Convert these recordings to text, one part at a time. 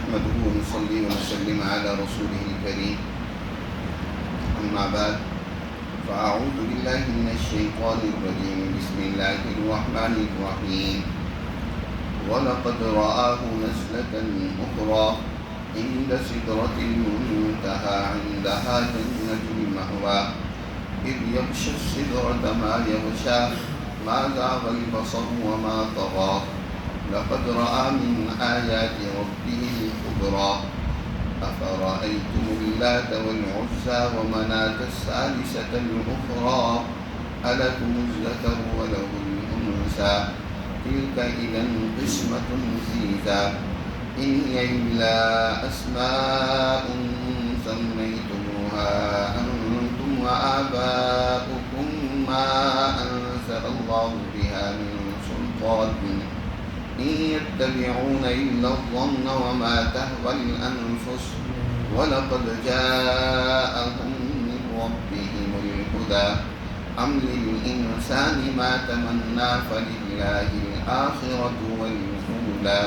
نحمده ونصلي ونسلم على رسوله الكريم أما بعد فأعوذ بالله من الشيطان الرجيم بسم الله الرحمن الرحيم ولقد رآه نزلة أخرى عند سدرة المنتهى عندها جنة المأوى إذ يغشى السدرة ما يغشى ما زاغ البصر وما طغى لقد رأى من آيات ربه الكبرى أفرأيتم اللات والعزى ومناة الثالثة الأخرى ألكم الذكر وله الأنثى تلك إذا قسمة ضيزى إن هي إلا أسماء سميتموها أنتم وآباؤكم ما أنزل الله بها من سلطان إن يتبعون إلا الظن وما تهوى الأنفس ولقد جاءهم من ربهم الهدى أم للإنسان ما تمنى فلله الآخرة والأولى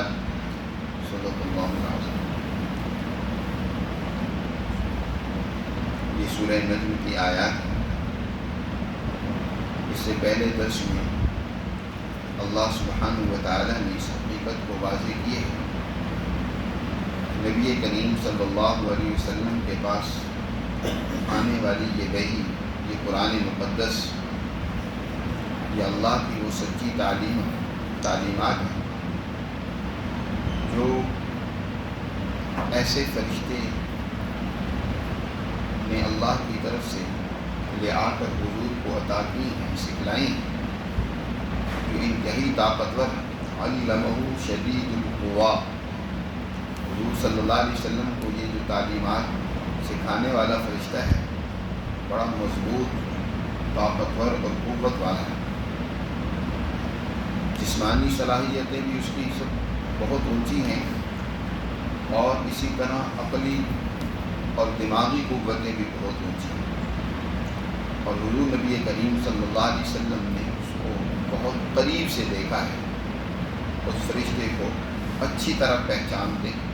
صدق الله العظيم. یہ سورہ نجم کی آیات ہے. اس سے پہلے درس میں اللہ سبحانہ و تعالیٰ نے اس حقیقت کو واضح کیے ہے. نبی کریم صلی اللہ علیہ وسلم کے پاس آنے والی یہ وحی، یہ قرآن مقدس، یہ اللہ کی وہ سچی تعلیمات ہیں جو ایسے فرشتے نے اللہ کی طرف سے لے آ کر حضور کو عطا کی ہیں، سکھلائی ہیں، جو انتہائی طاقتور علمہ شدید القوا. حضور صلی اللہ علیہ وسلم کو یہ جو تعلیمات سکھانے والا فرشتہ ہے بڑا مضبوط، طاقتور اور قوت والا ہے. جسمانی صلاحیتیں بھی اس کی سب بہت اونچی ہیں، اور اسی طرح عقلی اور دماغی قوتیں بھی بہت اونچی ہیں. اور حضور نبی کریم صلی اللہ علیہ وسلم نے اس کو بہت قریب سے دیکھا ہے. اس فرشتے کو اچھی طرح پہچانتے ہیں.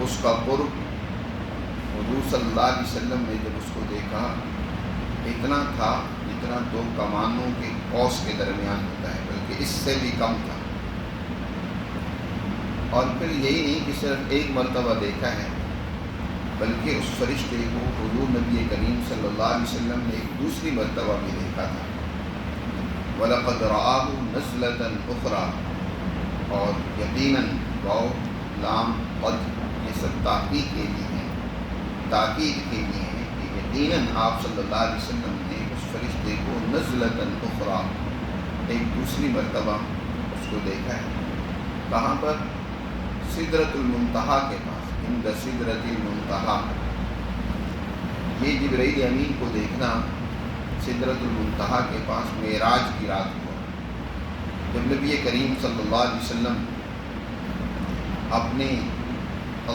اس کا قرب حضور صلی اللہ علیہ وسلم نے جب اس کو دیکھا اتنا تھا جتنا دو کمانوں کے قوس کے درمیان ہوتا ہے، بلکہ اس سے بھی کم تھا. اور پھر یہی نہیں کہ صرف ایک مرتبہ دیکھا ہے، بلکہ اس فرشتے کو حضور نبی کریم صلی اللہ علیہ وسلم نے ایک دوسری مرتبہ بھی دیکھا تھا. وَلَقَدْ رَآهُ نَزْلَةً أُخْرَى، اور یقیناً واو لام قد یہ سب تاکید کے لیے ہیں، تاکید کے لیے ہیں کہ یقیناً آپ صلی اللہ علیہ وسلم نے اس فرشتے کو نزلة أخرى ایک دوسری مرتبہ اس کو دیکھا ہے. کہاں پر؟ سدرۃ المنتہا کے پاس، عند سدرۃ المنتہا. یہ جبرائیل امین کو دیکھنا سدرۃ المنتہا کے پاس معراج کی رات ہوا، جب نبی کریم صلی اللہ علیہ وسلم اپنے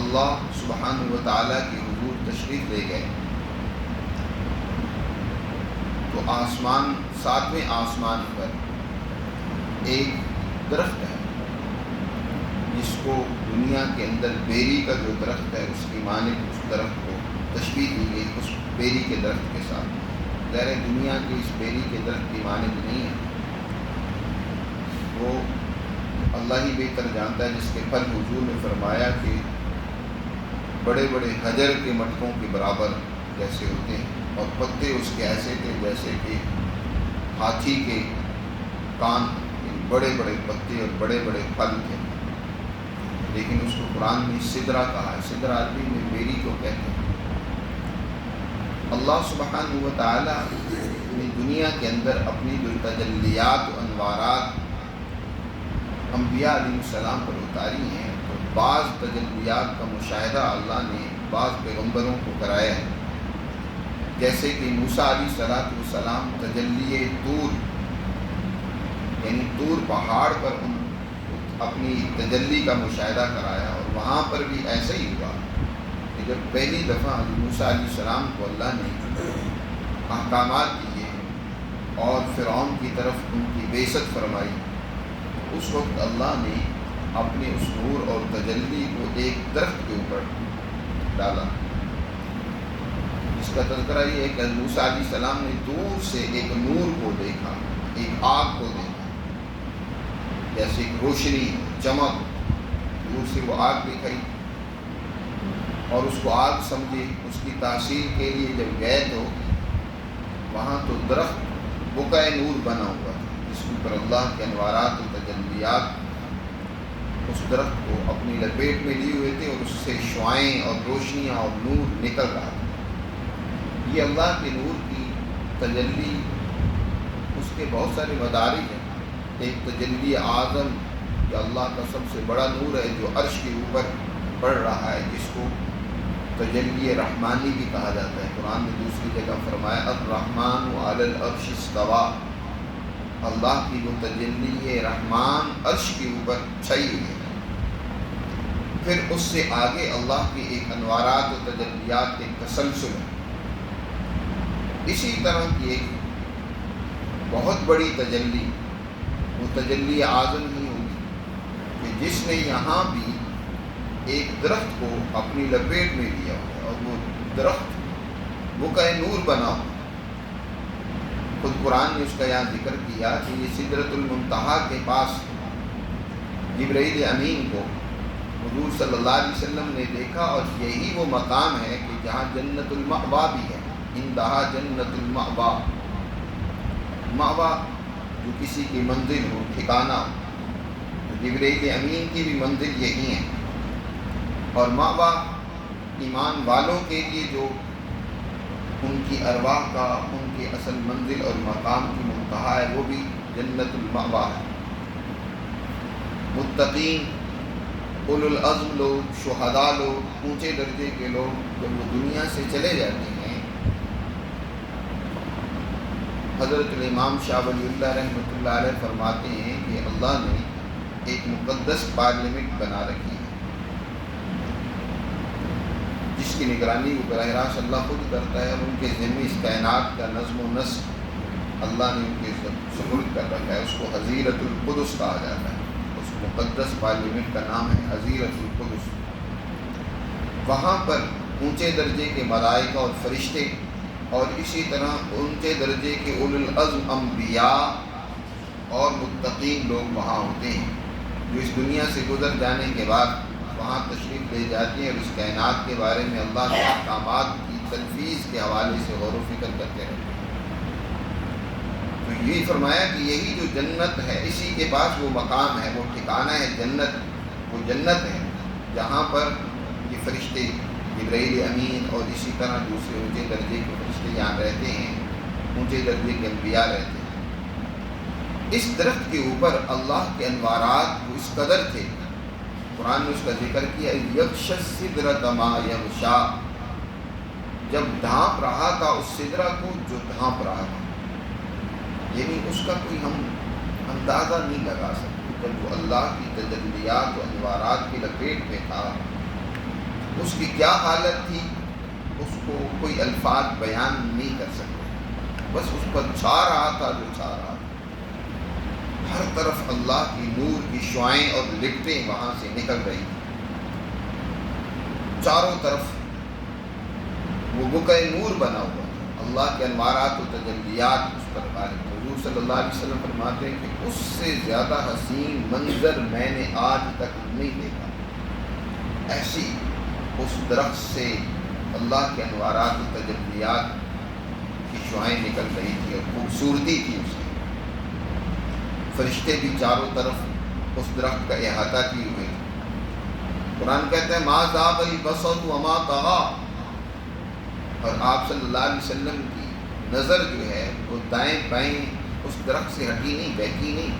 اللہ سبحانہ و تعالیٰ کے حضور تشریف لے گئے تو آسمان، ساتویں آسمان پر ایک درخت ہے جس کو دنیا کے اندر بیری کا جو درخت ہے اس کی مانند اس درخت کو تشبیہ دی گئی اس بیری کے درخت کے ساتھ. ظاہر دنیا کے اس بیری کے درخت کی مانند نہیں ہے، وہ اللہ ہی بہتر جانتا ہے، جس کے پھل حضور نے فرمایا کہ بڑے بڑے حجر کے مٹکوں کے برابر جیسے ہوتے ہیں، اور پتے اس کے ایسے تھے جیسے کہ ہاتھی کے کان. بڑے بڑے پتے اور بڑے بڑے پھل تھے. لیکن اس کو قرآن میں سدرہ کہا ہے. سدرہ عربی میں بیری کو کہتے ہیں. اللہ سبحانہ و تعالیٰ نے دنیا کے اندر اپنی جو تجلیات و انوارات انبیاء علیہ السلام پر اتاری ہیں، تو بعض تجلیات کا مشاہدہ اللہ نے بعض پیغمبروں کو کرایا ہے. جیسے کہ موسیٰ علیہ السلام تجلی طور، یعنی طور پہاڑ پر اپنی تجلی کا مشاہدہ کرایا، اور وہاں پر بھی ایسا ہی ہوا کہ جب پہلی دفعہ موسیٰ علیہ السلام کو اللہ نے احکامات دیے اور فرعون کی طرف ان کی بعثت فرمائی، اس وقت اللہ نے اپنے اس نور اور تجلی کو ایک درخت کے اوپر ڈالا، جس کا تذکرہ یہ ہے کہ موسیٰ علیہ السلام نے دور سے ایک نور کو دیکھا، ایک آگ کو دیکھا، جیسے ایک روشنی چمک، دور سے وہ آگ دکھائی اور اس کو آگ سمجھے۔ اس کی تحصیل کے لیے جب گئے تو وہاں تو درخت بقعہ نور بنا ہوا تھا، جس کے اوپر اللہ کے انوارات و تجلیات اس درخت کو اپنی لپیٹ میں لیے ہوئے تھے، اور اس سے شعائیں اور روشنیاں اور نور نکل رہا تھا۔ یہ اللہ کے نور کی تجلی، اس کے بہت سارے مدارج ہیں۔ ایک تجلی اعظم، یہ اللہ کا سب سے بڑا نور ہے جو عرش کے اوپر پڑ رہا ہے، جس کو تجلی رحمانی بھی کہا جاتا ہے۔ قرآن نے دوسری جگہ فرمایا الرحمن علی العرش استویٰ، اللہ کی وہ تجلی رحمان عرش کے اوپر چھائی ہوئی ہے۔ پھر اس سے آگے اللہ کے ایک انوارات و تجلیات کے تسلسل ہے۔ اسی طرح کی ایک بہت بڑی تجلی، وہ تجلی اعظم ہی ہوگی کہ جس نے یہاں بھی ایک درخت کو اپنی لپیٹ میں لیا ہوا، اور وہ درخت بقعہ نور بنا ہوا۔ خود قرآن نے اس کا یہاں ذکر کیا کہ یہ سدرۃ المنتہا کے پاس جبرائیل امین کو حضور صلی اللہ علیہ وسلم نے دیکھا، اور یہی وہ مقام ہے کہ جہاں جنت المأوا بھی ہے، انتہا جنت المأوا، مأوا جو کسی کی منزل ہو، ٹھکانہ ہو، جبرائیل امین کی بھی منزل یہی ہے۔ اور مأوا ایمان والوں کے لیے جو ان کی ارواح کا، ان کے اصل منزل اور مقام کی منتہا ہے، وہ بھی جنت المأوا ہے۔ متقین، اولو العزم لوگ، شہداء لوگ، اونچے درجے کے لوگ جب وہ دنیا سے چلے جاتے ہیں، حضرت الامام شاہ ولی اللہ رحمۃ اللہ علیہ فرماتے ہیں کہ اللہ نے ایک مقدس پارلیمنٹ بنا رکھی ہے، جس کی نگرانی وہ براہ راست اللہ خود کرتا ہے، اور ان کے ذمہ اس کائنات کا نظم و نسق اللہ نے ان کے سپرد کر رکھا ہے۔ اس کو حضیرۃ القدس کہا جاتا ہے۔ اس مقدس پارلیمنٹ کا نام ہے حضیرۃ القدس۔ وہاں پر اونچے درجے کے ملائکہ اور فرشتے، اور اسی طرح اونچے درجے کے اولو العزم انبیاء اور متقین لوگ وہاں ہوتے ہیں، جو اس دنیا سے گزر جانے کے بعد وہاں تشریف لے جاتے ہیں، اور اس کائنات کے بارے میں اللہ کے احکامات کی تنفیذ کے حوالے سے غور و فکر کرتے رہتے ہیں۔ تو یہ فرمایا کہ یہی جو جنت ہے، اسی کے پاس وہ مقام ہے، وہ ٹھکانہ ہے جنت، وہ جنت ہے جہاں پر یہ فرشتے جبرائیل امین اور اسی طرح دوسرے اونچے درجے کے فرشتے یہاں رہتے ہیں، اونچے درجے کے انبیاء رہتے ہیں۔ اس درخت کے اوپر اللہ کے انوارات وہ اس قدر تھے، قرآن نے اس کا ذکر کیا، یغشی السدرۃ ما یغشی، جب ڈھانپ رہا تھا اس سدرہ کو جو ڈھانپ رہا تھا، یعنی اس کا کوئی ہم اندازہ نہیں لگا سکتے۔ جب وہ اللہ کی تجلیات و انوارات کی لپیٹ میں تھا، اس کی کیا حالت تھی، اس کو کوئی الفاظ بیان نہیں کر سکتے۔ بس اس پر چھا رہا تھا جو چھا رہا تھا، ہر طرف اللہ کی نور کی شعائیں اور لپٹیں وہاں سے نکل رہی تھیں، چاروں طرف وہ بقعہ نور بنا ہوا تھا، اللہ کے انوارات و تجلیات اس پر غالب۔ حضور صلی اللہ علیہ وسلم فرماتے ہیں کہ اس سے زیادہ حسین منظر میں نے آج تک نہیں دیکھا۔ ایسی اس درخت سے اللہ کے انوارات و تجلیات کی شعائیں نکل رہی تھی، اور خوبصورتی تھی اس کی۔ فرشتے بھی چاروں طرف اس درخت کا احاطہ کیے ہوئے تھے۔ قرآن کہتا ہے ما ذاق البصر وما طغى، اور آپ صلی اللہ علیہ وسلم کی نظر جو ہے وہ دائیں بائیں اس درخت سے ہٹی نہیں، بہکی نہیں۔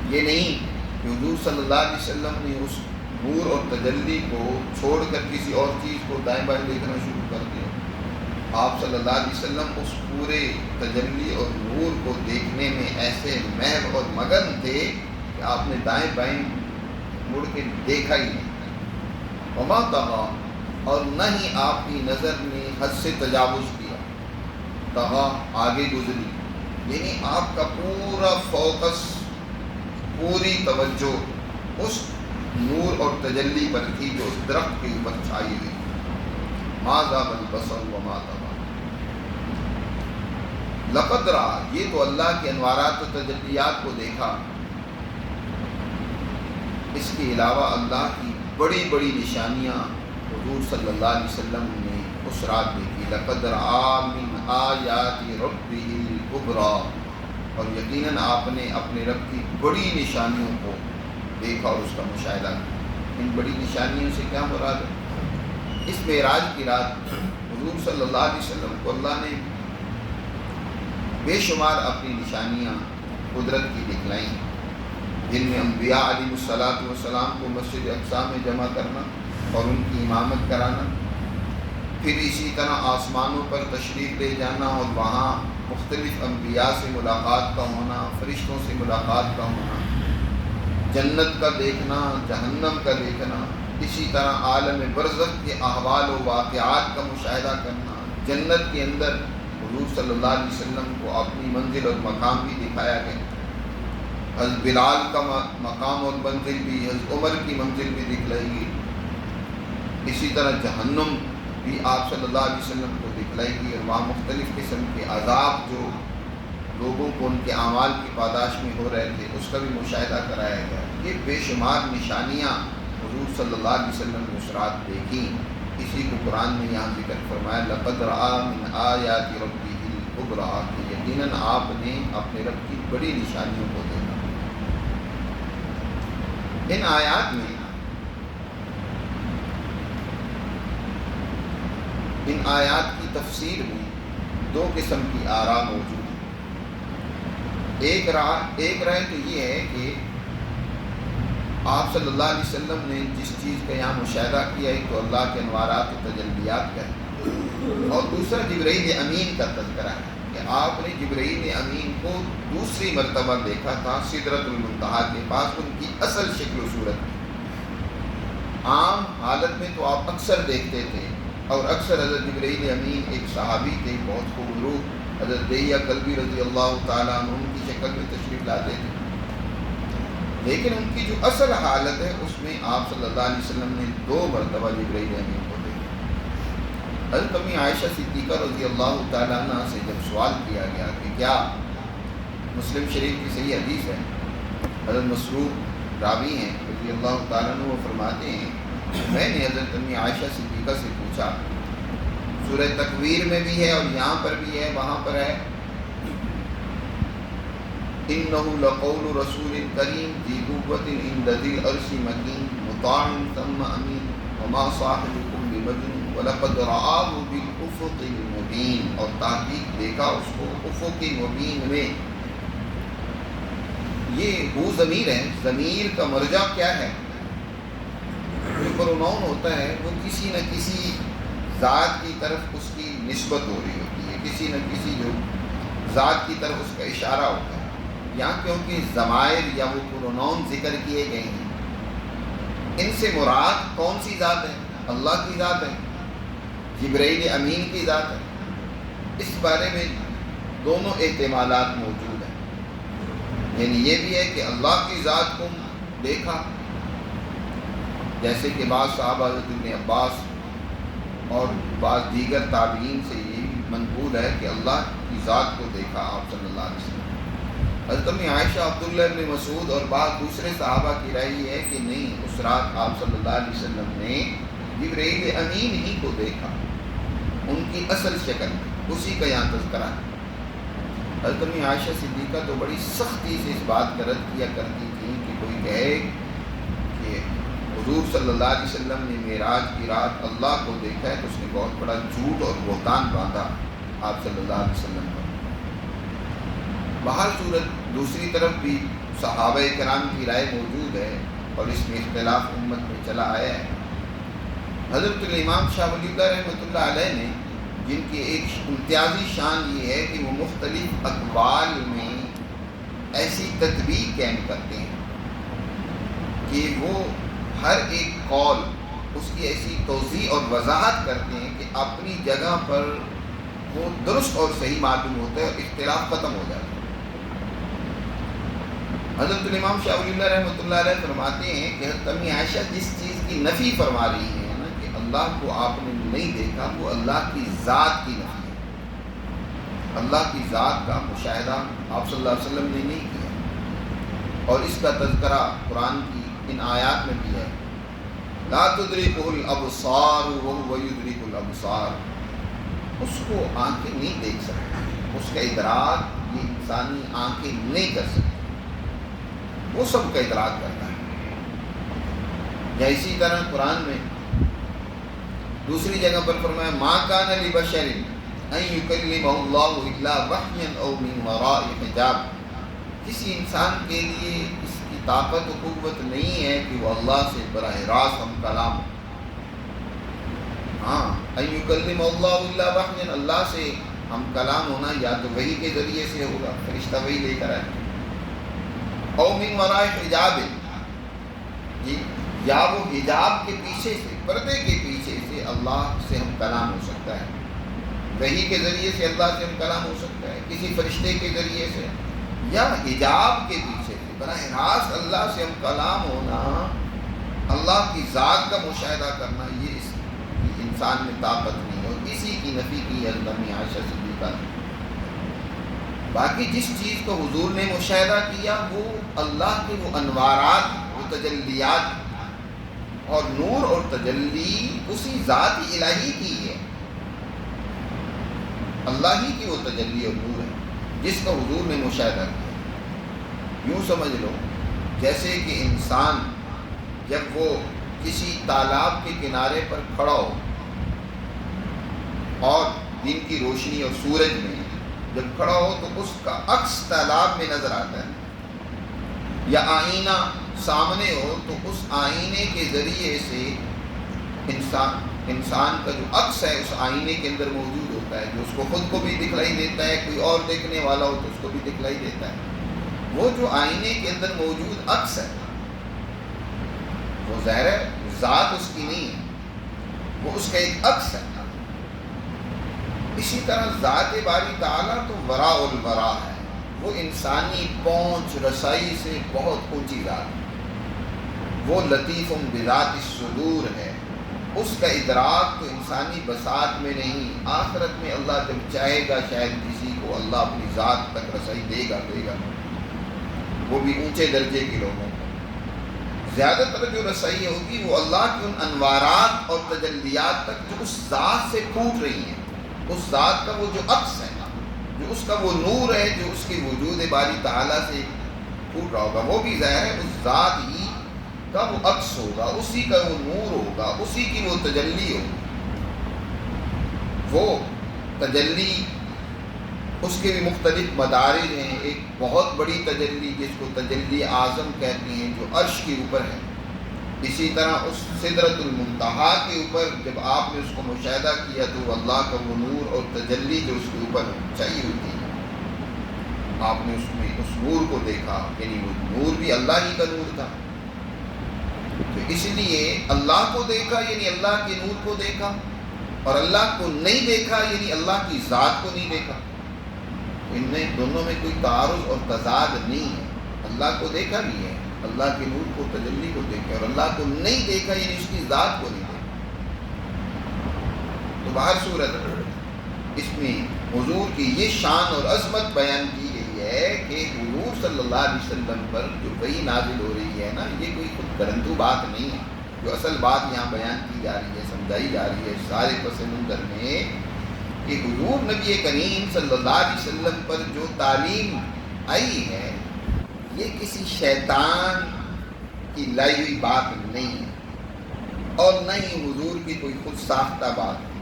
یہ نہیں کہ حضور صلی اللہ علیہ وسلم نے اس نور اور تجلی کو چھوڑ کر کسی اور چیز کو دائیں بائیں دیکھنا شروع کر دیا۔ آپ صلی اللہ علیہ وسلم اس پورے تجلی اور نور کو دیکھنے میں ایسے محو اور مگن تھے کہ آپ نے دائیں بائیں مڑ کے دیکھا ہی نہیں۔ وما طغى، اور نہ ہی آپ کی نظر نے حد سے تجاوز کیا، طغى آگے گزری، یعنی آپ کا پورا فوکس، پوری توجہ اس نور اور تجلی پر تھی جو اس درخت کے اوپر چھائی ہوئی. ما ذاق البصر وما طغى. لقد رأى، یہ تو اللہ کے انوارات و تجلیات کو دیکھا. اس کے علاوہ اللہ کی بڑی بڑی نشانیاں حضور صلی اللہ علیہ وسلم نے اس رات دیکھی. لقد رأى من آیات ربه الکبریٰ. اور یقیناً آپ نے اپنے رب کی بڑی نشانیوں کو دیکھا اور اس کا مشاہدہ کیا. ان بڑی نشانیوں سے کیا مراد ہے؟ اس معراج کی رات حضور صلی اللہ علیہ وسلم کو اللہ نے بے شمار اپنی نشانیاں قدرت کی دکھلائیں، جن میں انبیاء علیہ الصلاۃ والسلام کو مسجد اقصیٰ میں جمع کرنا اور ان کی امامت کرانا، پھر اسی طرح آسمانوں پر تشریف لے جانا اور وہاں مختلف انبیاء سے ملاقات کا ہونا، فرشتوں سے ملاقات کا ہونا، جنت کا دیکھنا، جہنم کا دیکھنا، اسی طرح عالم برزخ کے احوال و واقعات کا مشاہدہ کرنا. جنت کے اندر حضور صلی اللہ علیہ وسلم کو اپنی منزل اور مقام بھی دکھایا گیا. حضرت بلال کا مقام اور منزل بھی، حضرت عمر کی منزل بھی دکھلائی گئی. اسی طرح جہنم بھی آپ صلی اللہ علیہ وسلم کو دکھلائی گئی اور وہاں مختلف قسم کے عذاب جو لوگوں کو ان کے اعمال کی پاداش میں ہو رہے تھے اس کا بھی مشاہدہ کرایا گیا. یہ بے شمار نشانیاں حضور صلی اللہ علیہ وسلم نے اس رات دیکھی. اسی کو قرآن نے یہاں ذکر فرمایا لقد رأى من آیات ربه الکبریٰ، کہ یقیناً آپ نے اپنے رب کی بڑی نشانیوں کو دیکھا. ان آیات میں، ان آیات کی تفسیر میں دو قسم کی آراء موجود ہیں. ایک رائے تو یہ ہے کہ آپ صلی اللہ علیہ وسلم نے جس چیز کا یہاں مشاہدہ کیا ہے تو اللہ کے انوارات و تجلیات کا ہے، اور دوسرا جبرائیل امین کا تذکرہ ہے کہ آپ نے جبرائیل امین کو دوسری مرتبہ دیکھا تھا سدرۃ المنتہا کے پاس ان کی اصل شکل و صورت میں. عام حالت میں تو آپ اکثر دیکھتے تھے، اور اکثر حضرت جبرائیل امین ایک صحابی تھے بہت خوبروح، حضرت دہیہ کلبی رضی اللہ تعالیٰ عنہ ان کی شکل میں تشریف لاتے تھے. لیکن ان کی جو اصل حالت ہے اس میں آپ صلی اللہ علیہ وسلم نے 2 مرتبہ جبرائیل امین کو دیکھا. حضرت امی عائشہ صدیقہ رضی اللہ تعالیٰ عنہ سے جب سوال کیا گیا کہ کیا مسلم شریف کی صحیح حدیث ہے، حضرت مسروق راوی ہیں رضی اللہ تعالیٰ عنہ، وہ فرماتے ہیں میں نے حضرت امی عائشہ صدیقہ سے پوچھا، سورہ تکویر میں بھی ہے اور یہاں پر بھی ہے، وہاں پر ہے إِنَّهُ لَقَوْلُ رَسُولٍ كَرِيمٍ ذِي قُوَّةٍ عِندَ ذِي الْعَرْشِ مَكِينٍ مُطَاعٍ ثَمَّ أَمِينٍ وَمَا صَاحِبُكُم بِمَجْنُونٍ وَلَقَدْ رَآهُ بِالْأُفُقِ الْمُبِينِ. اور تحقیق دیکھا اس کو افق مبین میں. یہ ہو ضمیر ہے، ضمیر کا مرجع کیا ہے؟ جو پروناؤن ہوتا ہے وہ کسی نہ کسی ذات کی طرف اس کی نسبت ہو رہی ہوتی ہے، کسی نہ کسی جو ذات کی طرف اس کا اشارہ ہوتا ہے. یہاں کیونکہ ضمائر یا وہ پروناؤن ذکر کیے گئے ہیں، ان سے مراد کون سی ذات ہے؟ اللہ کی ذات ہے، جبرائیل امین کی ذات ہے. اس بارے میں دونوں احتمالات موجود ہیں. یعنی یہ بھی ہے کہ اللہ کی ذات کو دیکھا، جیسے کہ بعض صحابہ حضرت ابن عباس اور بعض دیگر تابعین سے یہ منقول ہے کہ اللہ کی ذات کو دیکھا آپ صلی اللہ علیہ وسلم. حضرت امی عائشہ، عبداللہ ابن مسعود اور بعض دوسرے صحابہ کی رائے یہ ہے کہ نہیں، اس رات آپ صلی اللہ علیہ وسلم نے جبرائیل امین ہی کو دیکھا ان کی اصل شکل میں. اسی کا یہاں تذکرہ ہے. حضرت امی عائشہ صدیقہ تو بڑی سختی سے اس بات کا رد کیا کرتی تھیں کہ کوئی کہے کہ حضور صلی اللہ علیہ وسلم نے معراج کی رات اللہ کو دیکھا ہے تو اس نے بہت بڑا جھوٹ اور بہتان باندھا آپ صلی اللہ علیہ وسلم پر. بہر صورت دوسری طرف بھی صحابہ کرام کی رائے موجود ہے اور اس میں اختلاف امت میں چلا آیا ہے. حضرت الامام شاہ ولی اللہ رحمۃ اللہ علیہ نے، جن کی ایک امتیازی شان یہ ہے کہ وہ مختلف اقوال میں ایسی تطبیق قائم کرتے ہیں کہ وہ ہر ایک قول اس کی ایسی توضیح اور وضاحت کرتے ہیں کہ اپنی جگہ پر وہ درست اور صحیح معلوم ہوتا ہے اور اختلاف ختم ہو جاتا ہے. حضرت الامام شاہ ولی اللہ رحمۃ اللہ علیہ فرماتے ہیں کہ حضرت امی عائشہ جس چیز کی نفی فرما رہی ہے نا کہ اللہ کو آپ نے نہیں دیکھا، وہ اللہ کی ذات کی نفی ہے۔ اللہ کی ذات کا مشاہدہ آپ صلی اللہ علیہ وسلم نے نہیں کیا، اور اس کا تذکرہ قرآن کی ان آیات میں بھی ہے، لا تدرکہ الابصار وہو یدرک الابصار۔ اس کو آنکھیں نہیں دیکھ سکتی، اس کا ادراک یہ انسانی آنکھیں نہیں کر سکتی، وہ سب کا ادراک کرتا ہے۔ یا اسی طرح قرآن میں دوسری جگہ پر فرمایا ما کان لبشر ان یکلمہ اللہ الا وحیا او من وراء حجاب۔ کسی انسان کے لیے اس کی طاقت و قوت نہیں ہے کہ وہ اللہ سے براہ راست ہم کلام، ہاں ان یکلمہ اللہ الا وحیا، اللہ سے ہم کلام ہونا یا تو وحی کے ذریعے سے ہوگا، فرشتہ وحی لے کر آئے، او من وراء حجاب، یا وہ حجاب کے پیچھے سے، پردے کے پیچھے سے اللہ سے ہم کلام ہو سکتا ہے، وحی کے ذریعے سے اللہ سے ہم کلام ہو سکتا ہے، کسی فرشتے کے ذریعے سے، یا حجاب کے پیچھے سے براہ راست اللہ سے ہم کلام ہونا، اللہ کی ذات کا مشاہدہ کرنا، یہ اس انسان میں طاقت نہیں ہے، اور اسی کی نفی کی حضرت امی عائشہ صدیقہ نے۔ باقی جس چیز کو حضور نے مشاہدہ کیا وہ اللہ کے وہ انوارات، وہ تجلیات، اور نور اور تجلی اسی ذات الہی کی ہے، اللہ ہی کی وہ تجلی اور نور ہے جس کا حضور نے مشاہدہ کیا۔ یوں سمجھ لو جیسے کہ انسان جب وہ کسی تالاب کے کنارے پر کھڑا ہو اور دن کی روشنی اور سورج میں جب کھڑا ہو تو اس کا عکس تالاب میں نظر آتا ہے، یا آئینہ سامنے ہو تو اس آئینے کے ذریعے سے انسان کا جو عکس ہے اس آئینے کے اندر موجود ہوتا ہے، جو اس کو خود کو بھی دکھلائی دیتا ہے، کوئی اور دیکھنے والا ہو تو اس کو بھی دکھلائی دیتا ہے۔ وہ جو آئینے کے اندر موجود عکس ہے وہ ظاہر ہے ذات اس کی نہیں ہے، وہ اس کا ایک عکس ہے۔ اسی طرح ذات باری تعالیٰ تو وراء الورا ہے، وہ انسانی پہنچ رسائی سے بہت اونچی ذات ہے، وہ لطیف بذات الصدور ہے، اس کا ادراک تو انسانی بساط میں نہیں، آخرت میں اللہ جب چاہے گا شاید کسی کو اللہ اپنی ذات تک رسائی دے گا، وہ بھی اونچے درجے کے لوگوں کو۔ زیادہ تر جو رسائی ہوگی وہ اللہ کی ان انوارات اور تجلیات تک جو اس ذات سے پھوٹ رہی ہیں، اس ذات کا وہ جو عکس ہے، جو اس کا وہ نور ہے، جو اس کے وجود باری تعالیٰ سے پھوٹ رہا ہوگا، وہ بھی ظاہر ہے اس ذات ہی کا وہ عکس ہوگا، اسی کا وہ نور ہوگا، اسی کی وہ تجلی ہوگی۔ وہ تجلی اس کے بھی مختلف مدارج ہیں، ایک بہت بڑی تجلی جس کو تجلی اعظم کہتے ہیں جو عرش کے اوپر ہے، اسی طرح اس سدرۃ المنتہا کے اوپر جب آپ نے اس کو مشاہدہ کیا تو اللہ کا وہ نور اور تجلی جو اس کے اوپر چاہیے ہوتی ہے، آپ نے اس میں اس نور کو دیکھا، یعنی وہ نور بھی اللہ ہی کا نور تھا، تو اس لیے اللہ کو دیکھا یعنی اللہ کے نور کو دیکھا، اور اللہ کو نہیں دیکھا یعنی اللہ کی ذات کو نہیں دیکھا۔ ان میں دونوں میں کوئی تعارض اور تضاد نہیں ہے، اللہ کو دیکھا بھی ہے، اللہ کے نور کو تجلی کو دیکھا، اور اللہ کو نہیں دیکھا یعنی اس کی ذات کو نہیں دیکھا۔ تو باہر صورت اس میں حضور کی یہ شان اور عظمت بیان کی گئی ہے کہ حضور صلی اللہ علیہ وسلم پر جو وحی نازل ہو رہی ہے نا، یہ کوئی خود کرندو بات نہیں ہے، جو اصل بات یہاں بیان کی جا رہی ہے، سمجھائی جا رہی ہے سارے پس منظر میں، کہ حضور نبی کریم صلی اللہ علیہ وسلم پر جو تعلیم آئی ہے یہ کسی شیطان کی لائی ہوئی بات نہیں ہے، اور نہ ہی حضور کی کوئی خود ساختہ بات ہے،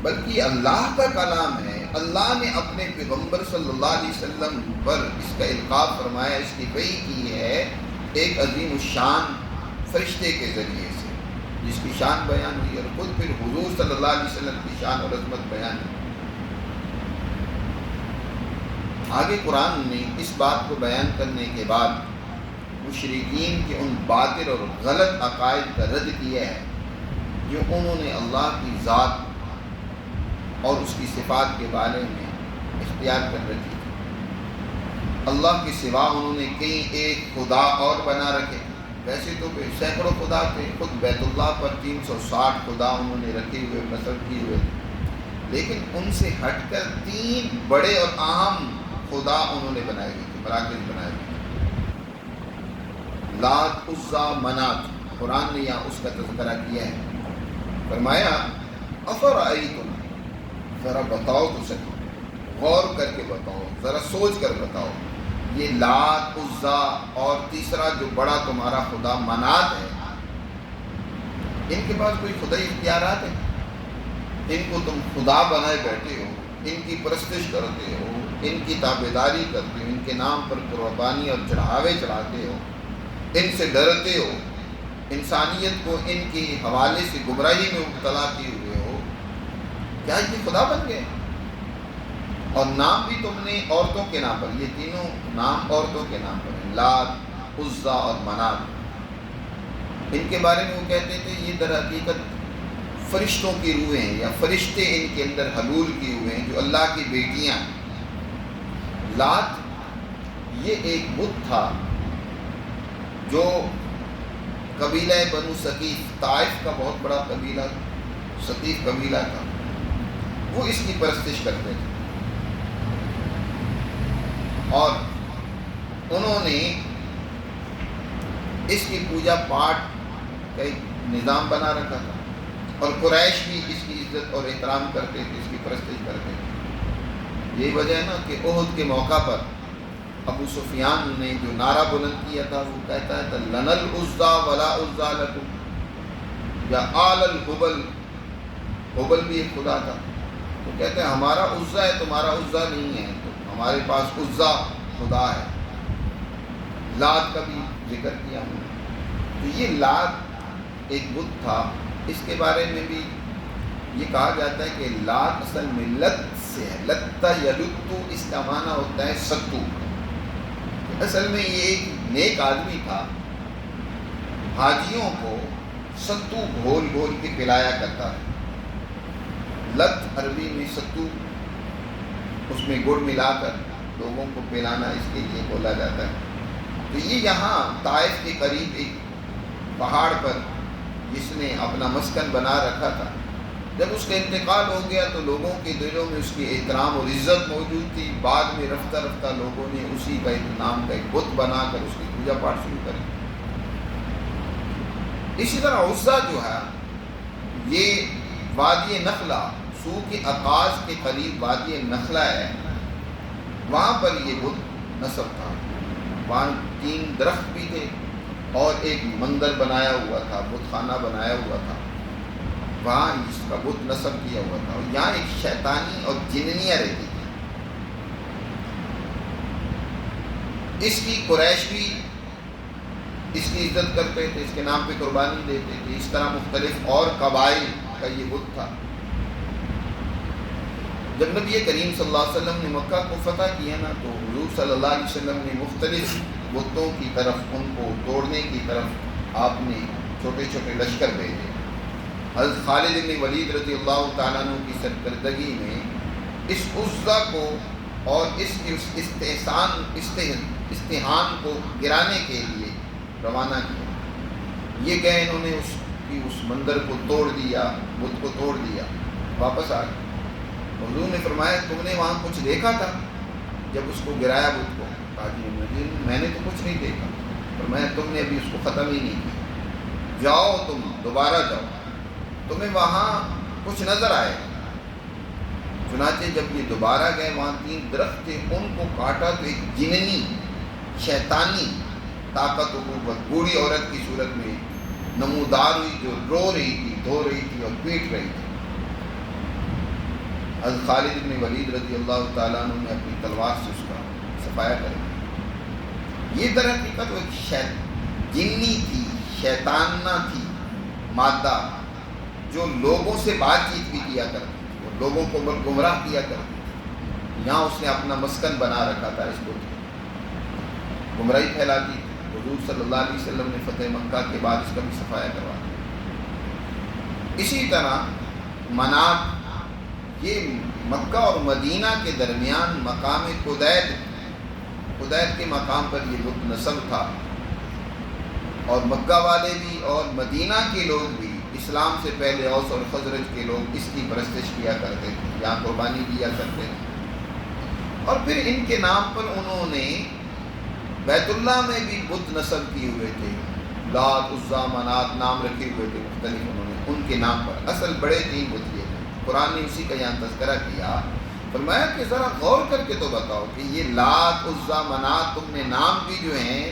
بلکہ اللہ کا کلام ہے۔ اللہ نے اپنے پیغمبر صلی اللہ علیہ وسلم پر اس کا القاء فرمایا، اس کی وحی کی ہے ایک عظیم الشان فرشتے کے ذریعے سے، جس کی شان بیان ہوئی، اور خود پھر حضور صلی اللہ علیہ وسلم کی شان اور عظمت بیان ہوئی۔ آگے قرآن نے اس بات کو بیان کرنے کے بعد مشرکین کے ان باطل اور غلط عقائد کا رد کیا ہے جو انہوں نے اللہ کی ذات اور اس کی صفات کے بارے میں اختیار کر رکھی تھی۔ اللہ کے سوا انہوں نے کئی ایک خدا اور بنا رکھے. ویسے تو سینکڑوں خدا تھے، خود بیت اللہ پر 360 خدا انہوں نے رکھے ہوئے، نصب کیے ہوئے تھے، لیکن ان سے ہٹ کر 3 بڑے اور اہم خدا انہوں نے بنائے ہوئے تھے، مراکز بنائے ہوئے تھے. لات، عزا، منات، قرآن نے یہاں اس کا تذکرہ کیا ہے. فرمایا افرأیتم، ذرا بتاؤ تو صحیح، غور کر کے بتاؤ، ذرا سوچ کر بتاؤ، یہ لات، عزا اور تیسرا جو بڑا تمہارا خدا منات ہے، ان کے پاس کوئی خدائی اختیارات ہیں؟ ان کو تم خدا بنائے بیٹھے ہو، ان کی پرستش کرتے ہو، ان کی تابعداری کرتے ہو، ان کے نام پر قربانی اور چڑھاوے چڑھاتے ہو، ان سے ڈرتے ہو، انسانیت کو ان کے حوالے سے گمراہی میں مبتلا کیے ہوئے ہو. کیا یہ خدا بن گئے؟ اور نام بھی تم نے عورتوں کے نام پر، یہ تینوں نام عورتوں کے نام پر ہیں، لات، عزا اور منات. ان کے بارے میں وہ کہتے تھے یہ در حقیقت فرشتوں کی روحیں ہیں، یا فرشتے ان کے اندر حلول کیے ہوئے ہیں جو اللہ کی بیٹیاں ہیں. لات یہ ایک بت تھا جو قبیلہ بنو ثقیف، طائف کا بہت بڑا قبیلہ ثقیف قبیلہ تھا، وہ اس کی پرستش کرتے تھے، اور انہوں نے اس کی پوجا پاٹ کا ایک نظام بنا رکھا تھا، اور قریش بھی اس کی عزت اور احترام کرتے تھے، اس کی پرستش کرتے تھے. یہی وجہ ہے نا کہ احد کے موقع پر ابو سفیان نے جو نعرہ بلند کیا تھا، وہ کہتا ہے لَنَا الْعُزَّى وَلَا عُزَّى لَكُمْ، یا آل الحبل، حبل بھی ایک خدا تھا. وہ کہتے ہیں ہمارا عزا ہے، تمہارا عزا نہیں ہے، تو ہمارے پاس عزا خدا ہے. لات کا بھی ذکر کیا ہم نے. تو یہ لات ایک بت تھا. اس کے بارے میں بھی یہ کہا جاتا ہے کہ لات اصل میں لت سے ہے، لتا یلتو، اس کا معنی ہوتا ہے ستو. اصل میں یہ ایک نیک آدمی تھا، حاجیوں کو ستو گھول گھول کے پلایا کرتا ہے. لت عربی میں ستو، اس میں گڑ ملا کر لوگوں کو پلانا، اس کے لیے بولا جاتا ہے. تو یہ یہاں طائف کے قریب ایک پہاڑ پر جس نے اپنا مسکن بنا رکھا تھا، جب اس کا انتقال ہو گیا تو لوگوں کے دلوں میں اس کی احترام اور عزت موجود تھی. بعد میں رفتہ رفتہ لوگوں نے اسی کا ایک نام کا ایک بت بنا کر اس کی پوجا پاٹ شروع کری. اسی طرح عزا جو ہے یہ وادی نخلا، سو کے آغاز کے قریب وادی نخلا ہے، وہاں پر یہ بت نصب تھا. وہاں 3 درخت بھی تھے اور ایک مندر بنایا ہوا تھا، بت خانہ بنایا ہوا تھا، وہاں اس کا بت نصب کیا ہوا تھا. اور یہاں ایک شیطانی اور جننیاں رہتی تھی. اس کی قریش بھی اس کی عزت کرتے تھے، اس کے نام پہ قربانی دیتے تھے. اس طرح مختلف اور قبائل کا یہ بت تھا. جب نبی کریم صلی اللہ علیہ وسلم نے مکہ کو فتح کیا نا، تو حضور صلی اللہ علیہ وسلم نے مختلف بتوں کی طرف، ان کو توڑنے کی طرف آپ نے چھوٹے چھوٹے لشکر بھیجے. حضرت خالد بن ولید رضی اللہ تعالیٰ عنہ کی سرکردگی میں اس عزا کو اور اس کی استحان کو گرانے کے لیے روانہ کیا. یہ گئے، انہوں نے اس مندر کو توڑ دیا، بت کو توڑ دیا، واپس آ گئے. حضور نے فرمایا تم نے وہاں کچھ دیکھا تھا جب اس کو گرایا بت کو؟ کہا جی میں نے تو کچھ نہیں دیکھا. فرمایا تم نے ابھی اس کو ختم ہی نہیں کیا، جاؤ تم دوبارہ جاؤ، تمہیں وہاں کچھ نظر آئے. چنانچہ جب یہ دوبارہ گئے، وہاں 3 درخت تھے، ان کو کاٹا تو ایک جننی شیطانی طاقت و قوت بوڑھی عورت کی صورت میں نمودار ہوئی، جو رو رہی تھی، دھو رہی تھی اور پیٹ رہی تھی. حضرت خالد بن ولید رضی اللہ تعالیٰ عنہ نے اپنی تلوار سے اس کا صفایا کر دیا. یہ در حقیقت وہ ایک جنی تھی، شیطانہ تھی مادہ، جو لوگوں سے بات چیت بھی کیا کرتی تھی، وہ لوگوں کو گمراہ کیا کرتی تھی. یہاں اس نے اپنا مسکن بنا رکھا تھا، اس کو گمراہی پھیلاتی تھی. حضور صلی اللہ علیہ وسلم نے فتح مکہ کے بعد اس کا بھی صفایا کروا دیا. اسی طرح منات، یہ مکہ اور مدینہ کے درمیان مقام قدید، حدیر کے مقام پر یہ بت نصب تھا، اور مکہ والے بھی اور مدینہ کے لوگ بھی، اسلام سے پہلے اوس اور خزرج کے لوگ اس کی پرستش کیا کرتے تھے، یہاں قربانی دیا کرتے تھے۔ اور پھر ان کے نام پر انہوں نے بیت اللہ میں بھی بت نصب کیے ہوئے تھے، لات، عزیٰ، منات نام رکھے ہوئے تھے مختلف، انہوں نے ان کے نام پر اصل بڑے 3 بت یہ تھے۔ قرآن نے اسی کا یہاں تذکرہ کیا، فرمایا کہ ذرا غور کر کے تو بتاؤ کہ یہ لات، عزیٰ، منات تم نے نام بھی جو ہیں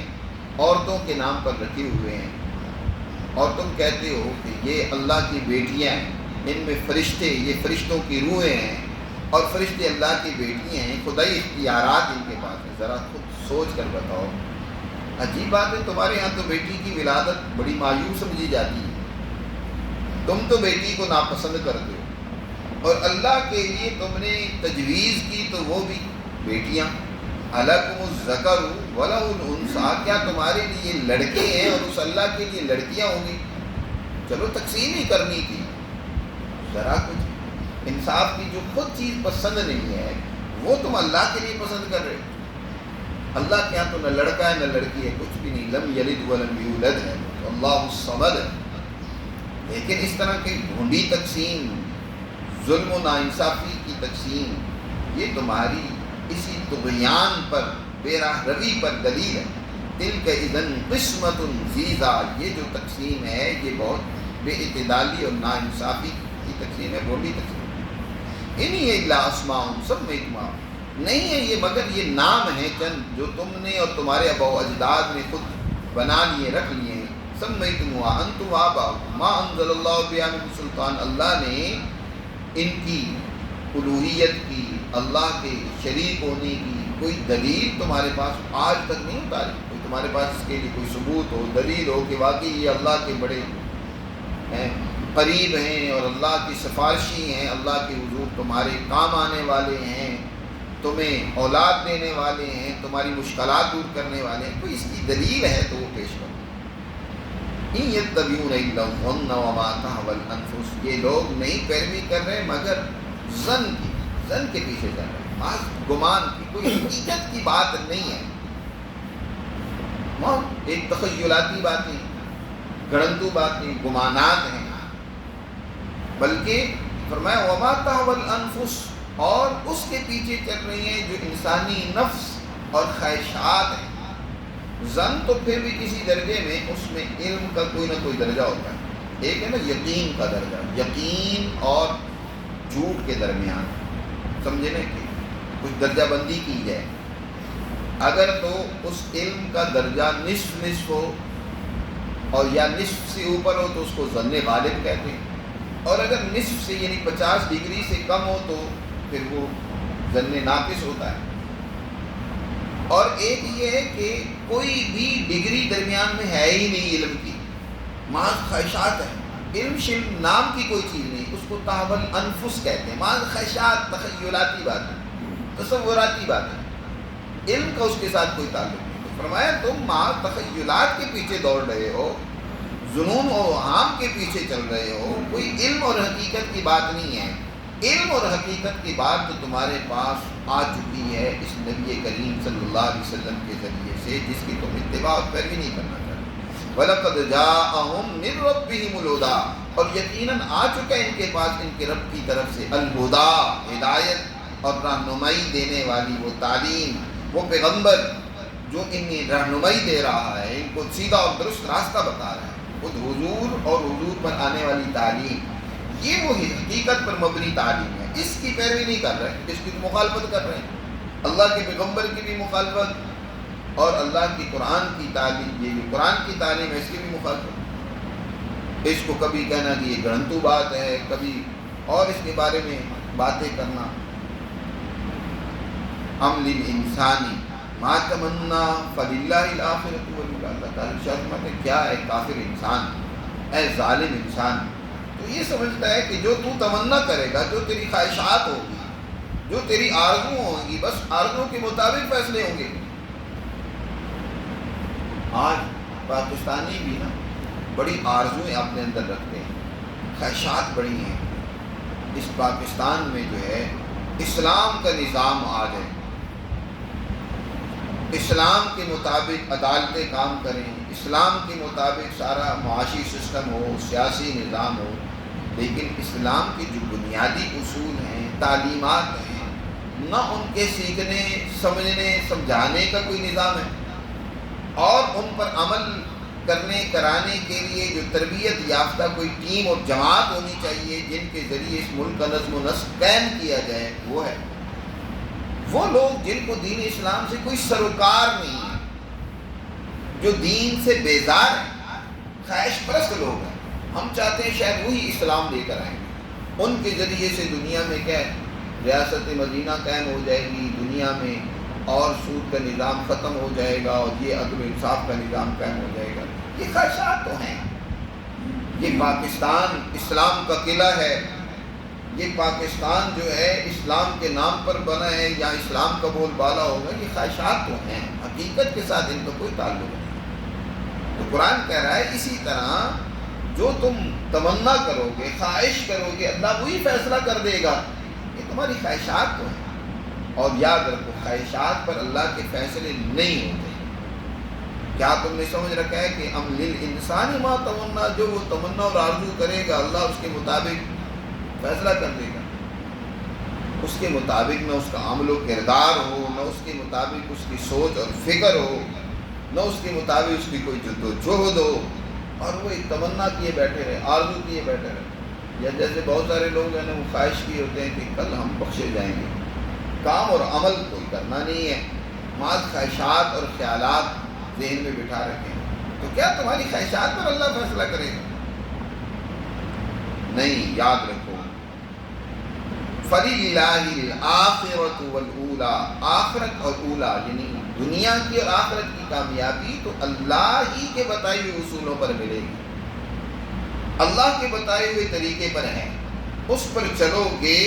عورتوں کے نام پر رکھے ہوئے ہیں، اور تم کہتے ہو کہ یہ اللہ کی بیٹیاں ہیں، ان میں فرشتے، یہ فرشتوں کی روحیں ہیں، اور فرشتے اللہ کی بیٹیاں ہیں، خدائی اختیارات ان کے پاس ہیں۔ ذرا خود سوچ کر بتاؤ، عجیب بات ہے، تمہارے ہاں تو بیٹی کی ولادت بڑی مایوس سمجھی جاتی ہے، تم تو بیٹی کو ناپسند کرتے ہو، اور اللہ کے لیے تم نے تجویز کی تو وہ بھی بیٹیاں۔ الکم الذکر ولہ الانثیٰ، کیا تمہارے لیے لڑکے ہیں اور اس اللہ کے لیے لڑکیاں ہوں گی؟ چلو تقسیم ہی کرنی تھی، ذرا کچھ انصاف کی۔ جو خود چیز پسند نہیں ہے وہ تم اللہ کے لیے پسند کر رہے ہو۔ اللہ کے یہاں تو نہ لڑکا ہے نہ لڑکی ہے، کچھ بھی نہیں، لم یلد ولم یولد ہے، تو اللہ الصمد ہے۔ لیکن اس طرح کی ڈھونڈی تقسیم، ظلم و ناانصافی کی تقسیم، یہ تمہاری اسی طغیان پر، بے راہ روی پر دلیل ہے۔ تلک اذن قسمت ضیزیٰ، یہ جو تقسیم ہے یہ بہت بے اعتدالی اور ناانصافی کی تقسیم ہے، بولی تقسیم۔ انہی الا اسماء سمیتموہا، نہیں ہے یہ مگر یہ نام ہیں چند جو تم نے اور تمہارے آباء و اجداد نے خود بنا لیے، رکھ لیے ہیں۔ سمیتموہا انتم وآباؤکم ما انزل اللہ بہا من سلطان، اللہ نے ان کی الوہیت کی، اللہ کے شریک ہونے کی کوئی دلیل تمہارے پاس آج تک نہیں اتاری، کوئی تمہارے پاس اس کے لیے کوئی ثبوت ہو، دلیل ہو کہ واقعی یہ اللہ کے بڑے ہیں، قریب ہیں اور اللہ کی سفارشی ہیں، اللہ کے حضور تمہارے کام آنے والے ہیں، تمہیں اولاد دینے والے ہیں، تمہاری مشکلات دور کرنے والے ہیں، کوئی اس کی دلیل ہے تو وہ پیش کرو۔ ان یتبعون الا الظن وما تهوى الانفس، یہ لوگ نہیں پیروی کر رہے مگر ظن کے پیچھے چل رہے ہیں، محض گمان کی، کوئی حقیقت کی بات نہیں ہے، وہ ایک تخیلاتی باتیں، گڑنتو باتیں، گمانات ہیں، بلکہ فرمایا وما تهوى الانفس، اور اس کے پیچھے چل رہی ہیں جو انسانی نفس اور خواہشات ہیں۔ ظن تو پھر بھی کسی درجے میں اس میں علم کا کوئی نہ کوئی درجہ ہوتا ہے، ایک ہے نا یقین کا درجہ، یقین اور جھوٹ کے درمیان، سمجھے نا کہ کچھ درجہ بندی کی جائے، اگر تو اس علم کا درجہ نصف ہو اور یا نصف سے اوپر ہو تو اس کو ظن غالب کہتے ہیں، اور اگر نصف سے یعنی 50 ڈگری سے کم ہو تو پھر وہ ظن ناقص ہوتا ہے۔ اور ایک یہ ہے کہ کوئی بھی ڈگری درمیان میں ہے ہی نہیں علم کی، محض خواہشات ہیں، علم شلم نام کی کوئی چیز نہیں، اس کو تحول انفس کہتے ہیں، محض خواہشات، تخیلاتی باتیں، تصوراتی باتیں، علم کا اس کے ساتھ کوئی تعلق نہیں۔ تو فرمایا تم محض تخیلات کے پیچھے دوڑ رہے ہو، جنون و وہام کے پیچھے چل رہے ہو، کوئی علم اور حقیقت کی بات نہیں ہے۔ علم اور حقیقت کی بات تو تمہارے پاس آ چکی ہے اس نبی کریم صلی اللہ علیہ وسلم کے ذریعے سے، جس کی تم اتباع اور پیروی نہیں کرنا چاہتے۔ وَلَقَدْ جَاءَهُم مِّن رَّبِّهِمُ الْهُدَىٰ، اور یقیناً آ چکا ہے ان کے پاس ان کے رب کی طرف سے الہدا، ہدایت اور رہنمائی دینے والی وہ تعلیم، وہ پیغمبر جو انہیں رہنمائی دے رہا ہے، ان کو سیدھا اور درست راستہ بتا رہا ہے، خود حضور اور حضور پر آنے والی تعلیم، یہ وہ حقیقت پر مبنی تعلیم ہے، اس کی پیروی نہیں کر رہے، اس کی مخالفت کر رہے ہیں، اللہ کے پیغمبر کی بھی مخالفت اور اللہ کی قرآن کی تعلیم، یہ جو قرآن کی تعلیم ہے اس کی بھی مخالفت۔ اس کو کبھی کہنا کہ یہ گرنتو بات ہے، کبھی اور اس کے بارے میں باتیں کرنا۔ ام للانسانی ما تمنا فللہ الآخرۃ والأولى، اللہ تعالیٰ شرمت ہے کیا ہے کافر انسان، اے ظالم انسان، تو یہ سمجھتا ہے کہ جو تو تمنا کرے گا، جو تیری خواہشات ہوگی، جو تیری آرزو ہوں گی، بس آرزو کے مطابق فیصلے ہوں گے۔ آج پاکستانی بھی نا بڑی آرزویں اپنے اندر رکھتے ہیں، خواہشات بڑی ہیں۔ اس پاکستان میں جو ہے اسلام کا نظام آ جائے، اسلام کے مطابق عدالتیں کام کریں، اسلام کے مطابق سارا معاشی سسٹم ہو، سیاسی نظام ہو، لیکن اسلام کے جو بنیادی اصول ہیں، تعلیمات ہیں، نہ ان کے سیکھنے، سمجھنے، سمجھانے کا کوئی نظام ہے، اور ان پر عمل کرنے کرانے کے لیے جو تربیت یافتہ کوئی ٹیم اور جماعت ہونی چاہیے جن کے ذریعے اس ملک کا نظم و نسق قائم کیا جائے، وہ ہے وہ لوگ جن کو دین اسلام سے کوئی سروکار نہیں ہے، جو دین سے بیزار ہیں، خواہش پرست لوگ ہیں۔ ہم چاہتے ہیں شاید وہی اسلام لے کر آئیں گے، ان کے ذریعے سے دنیا میں کیا ہے، ریاست مدینہ قائم ہو جائے گی، دنیا میں اور سود کا نظام ختم ہو جائے گا، اور یہ عدل و انصاف کا نظام قائم ہو جائے گا۔ یہ خواہشات تو ہیں۔ یہ پاکستان اسلام کا قلعہ ہے، یہ پاکستان جو ہے اسلام کے نام پر بنا ہے، یا اسلام کا بول بالا ہوگا، یہ خواہشات تو ہیں، حقیقت کے ساتھ ان کا کوئی تعلق نہیں۔ تو قرآن کہہ رہا ہے اسی طرح جو تم تمنا کرو گے، خواہش کرو گے، اللہ وہی فیصلہ کر دے گا۔ یہ تمہاری خواہشات تو ہیں، اور یاد رکھو خواہشات پر اللہ کے فیصلے نہیں ہوتے۔ کیا تم نے سمجھ رکھا ہے کہ ام للانسان ما تمنا، جو وہ تمنا اور آرزو کرے گا اللہ اس کے مطابق فیصلہ کر دے گا، اس کے مطابق نہ اس کا عمل و کردار ہو، نہ اس کے مطابق اس کی سوچ اور فکر ہو، نہ اس کے مطابق اس کی کوئی جد و جہد ہو، اور وہ ایک تمنا کیے بیٹھے رہے، آرزو کیے بیٹھے رہے۔ یا جیسے بہت سارے لوگ ہیں نا، وہ خواہش کیے ہوتے ہیں کہ کل ہم بخشے جائیں گے، کام اور عمل کوئی کرنا نہیں ہے، محض خواہشات اور خیالات ذہن میں بٹھا رکھے ہیں۔ تو کیا تمہاری خواہشات پر اللہ فیصلہ کرے گا؟ نہیں، یاد رکھو فَلِلَّهِ الْآخِرَةُ وَالْأُولَى، آخرت اور اولا یعنی دنیا کی اور آخرت کی کامیابی تو اللہ ہی کے بتائے ہوئے اصولوں پر ملے گی، اللہ کے بتائے ہوئے طریقے پر ہے، اس پر چلو گے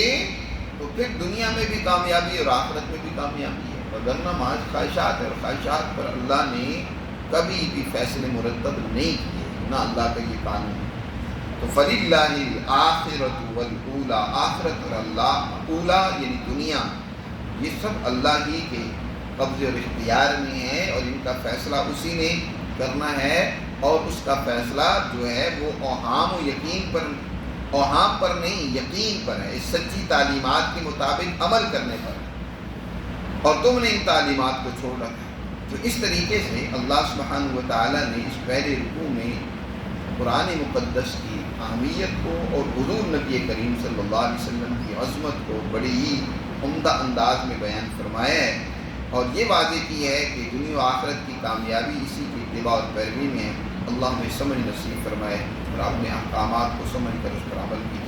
تو پھر دنیا میں بھی کامیابی اور آخرت میں بھی کامیابی ہے، ورنہ محض خواہشات اور خواہشات پر اللہ نے کبھی بھی فیصلے مرتب نہیں کیے، نہ اللہ کا یہ قانون ہے۔ تو فَلِلَّهِ الْآخِرَةُ وَالْأُولَى، آخرت اور اللہ، اولا یعنی دنیا، یہ سب اللہ ہی کے قبضے اور اختیار میں ہے، اور ان کا فیصلہ اسی نے کرنا ہے، اور اس کا فیصلہ جو ہے وہ اوہام و یقین پر، اوہام پر نہیں یقین پر ہے، اس سچی تعلیمات کے مطابق عمل کرنے پر ہے، اور تم نے ان تعلیمات کو چھوڑ رکھا ہے۔ تو اس طریقے سے اللہ سبحانہ و تعالیٰ نے اس پہلے رکوع میں قرآن مقدس کی اہمیت کو اور حضور نبی کریم صلی اللہ علیہ وسلم کی عظمت کو بڑی ہی عمدہ انداز میں بیان فرمایا ہے، اور یہ واضح کی ہے کہ دنیا و آخرت کی کامیابی اسی کی اتباع اور پیروی میں ہے۔ اللہ ہمیں سمجھ نصیب فرمائے اور اپنے احکامات کو سمجھ کر اس پر عمل کی